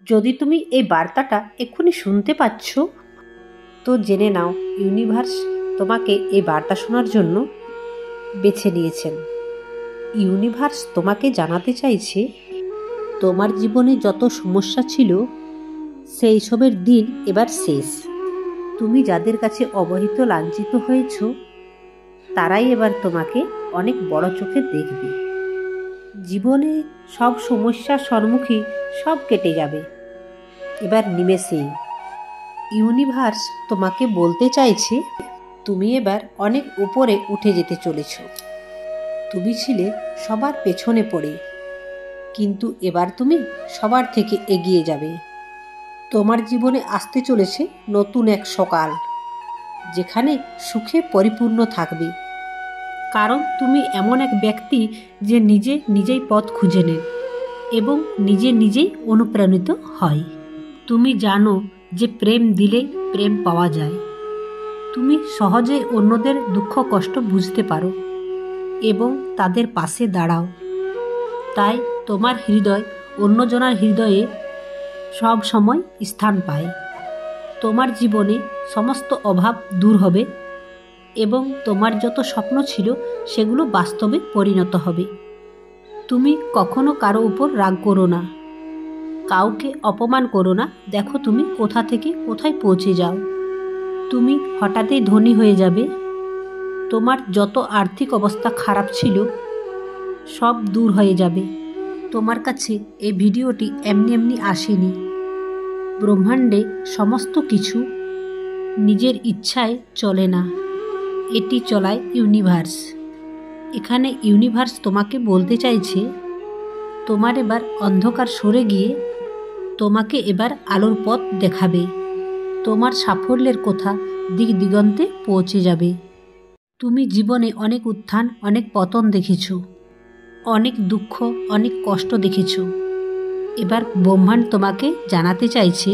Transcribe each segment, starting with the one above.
যদি তুমি এই বার্তাটা এক্ষুনি শুনতে পাচ্ছ, তো জেনে নাও ইউনিভার্স তোমাকে এই বার্তা শোনার জন্য বেছে নিয়েছেন। ইউনিভার্স তোমাকে জানাতে চাইছে তোমার জীবনে যত সমস্যা ছিল সেই সবের দিন এবার শেষ। তুমি যাদের কাছে অবহেলিত লাঞ্ছিত হয়েছ তারাই এবার তোমাকে অনেক বড় চোখে দেখবে। জীবনে সব সমস্যার সম্মুখীন সব কেটে যাবে এবার নিমেষেই। ইউনিভার্স তোমাকে বলতে চাইছে তুমি এবার অনেক উপরে উঠে যেতে চলেছ। তুমি ছিলে সবার পেছনে পড়ে, কিন্তু এবার তুমি সবার থেকে এগিয়ে যাবে। তোমার জীবনে আসতে চলেছে নতুন এক সকাল, যেখানে সুখে পরিপূর্ণ থাকবে। কারণ তুমি এমন এক ব্যক্তি যে নিজেই পথ খুঁজে নেন এবং নিজেই অনুপ্রাণিত হয়। তুমি জানো যে প্রেম দিলেই প্রেম পাওয়া যায়। তুমি সহজে অন্যদের দুঃখ কষ্ট বুঝতে পারো এবং তাদের পাশে দাঁড়াও। তাই তোমার হৃদয় অন্যজনের হৃদয়ে সব সময় স্থান পায়। তোমার জীবনে সমস্ত অভাব দূর হবে এবং তোমার যত স্বপ্ন ছিল সেগুলো বাস্তবে পরিণত হবে। তুমি কখনো কারো উপর রাগ করো না, কাউকে অপমান করো না। দেখো তুমি কোথা থেকে কোথায় পৌঁছে যাও। তুমি হঠাৎই ধনী হয়ে যাবে। তোমার যত আর্থিক অবস্থা খারাপ ছিল সব দূর হয়ে যাবে। তোমার কাছে এই ভিডিওটি এমনি আসেনি। ব্রহ্মাণ্ডে সমস্ত কিছু নিজের ইচ্ছায় চলে না, এটি চলায় ইউনিভার্স। এখানে ইউনিভার্স তোমাকে বলতে চাইছে তোমার এবার অন্ধকার সরে গিয়ে তোমাকে এবার আলোর পথ দেখাবে। তোমার সাফল্যের কথা দিক দিগন্তে পৌঁছে যাবে। তুমি জীবনে অনেক উত্থান অনেক পতন দেখেছ, অনেক দুঃখ অনেক কষ্ট দেখেছ। এবার ব্রহ্মাণ্ড তোমাকে জানাতে চাইছে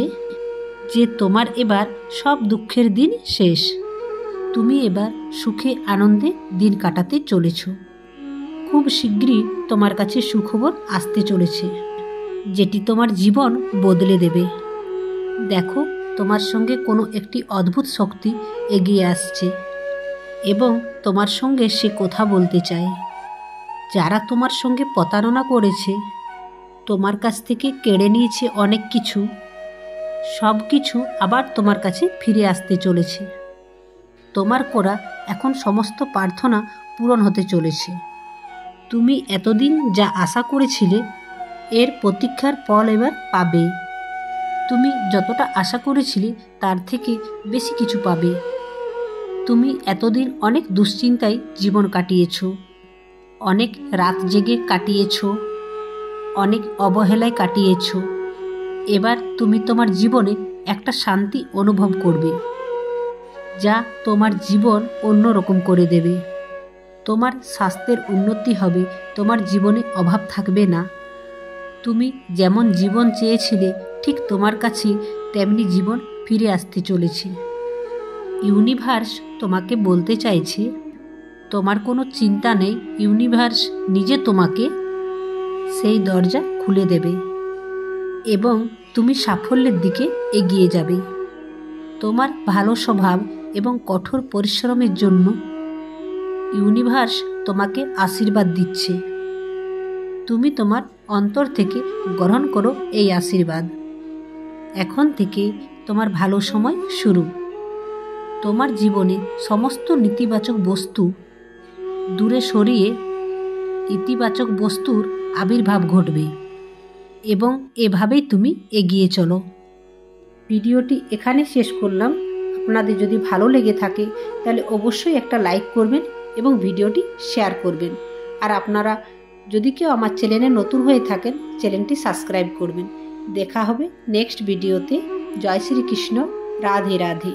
যে তোমার এবার সব দুঃখের দিন শেষ। তুমি এবার সুখে আনন্দে দিন কাটাতে চলেছ। খুব শীঘ্রই তোমার কাছে সুখবর আসতে চলেছে, যেটি তোমার জীবন বদলে দেবে। দেখো তোমার সঙ্গে কোনো একটি অদ্ভুত শক্তি এগিয়ে আসছে এবং তোমার সঙ্গে সে কথা বলতে চায়। যারা তোমার সঙ্গে প্রতারণা করেছে, তোমার কাছ থেকে কেড়ে নিয়েছে অনেক কিছু, সব কিছু আবার তোমার কাছে ফিরে আসতে চলেছে। তোমার করা এখন সমস্ত প্রার্থনা পূরণ হতে চলেছে। তুমি এতদিন যা আশা করেছিলে এর প্রতীক্ষার ফল এবার পাবে। তুমি যতটা আশা করেছিলে তার থেকে বেশি কিছু পাবে। তুমি এতদিন অনেক দুশ্চিন্তায় জীবন কাটিয়েছ, অনেক রাত জেগে কাটিয়েছ, অনেক অবহেলায় কাটিয়েছ। এবার তুমি তোমার জীবনে একটা শান্তি অনুভব করবে, যা তোমার জীবন অন্যরকম করে দেবে। তোমার স্বাস্থ্যের উন্নতি হবে, তোমার জীবনে অভাব থাকবে না। তুমি যেমন জীবন চেয়েছিলে ঠিক তোমার কাছে তেমনি জীবন ফিরে আসতে চলেছে। ইউনিভার্স তোমাকে বলতে চাইছে তোমার কোনো চিন্তা নেই। ইউনিভার্স নিজে তোমাকে সেই দরজা খুলে দেবে এবং তুমি সাফল্যের দিকে এগিয়ে যাবে। তোমার ভালো স্বভাব এবং কঠোর পরিশ্রমের জন্য ইউনিভার্স তোমাকে আশীর্বাদ দিচ্ছে। তুমি তোমার অন্তর থেকে গ্রহণ করো এই আশীর্বাদ। এখন থেকে তোমার ভালো সময় শুরু। তোমার জীবনে সমস্ত নেতিবাচক বস্তু দূরে সরিয়ে ইতিবাচক বস্তুর আবির্ভাব ঘটবে এবং এভাবেই তুমি এগিয়ে চলো। ভিডিওটি এখানে শেষ করলাম। আপনাদের যদি ভালো লেগে থাকে তাহলে অবশ্যই একটা লাইক করবেন এবং ভিডিওটি শেয়ার করবেন। আর আপনারা যদি কেউ আমার চ্যানেলে নতুন হয়ে থাকেন চ্যানেলটি সাবস্ক্রাইব করবেন। দেখা হবে নেক্সট ভিডিওতে। জয় শ্রীকৃষ্ণ। রাধে রাধে।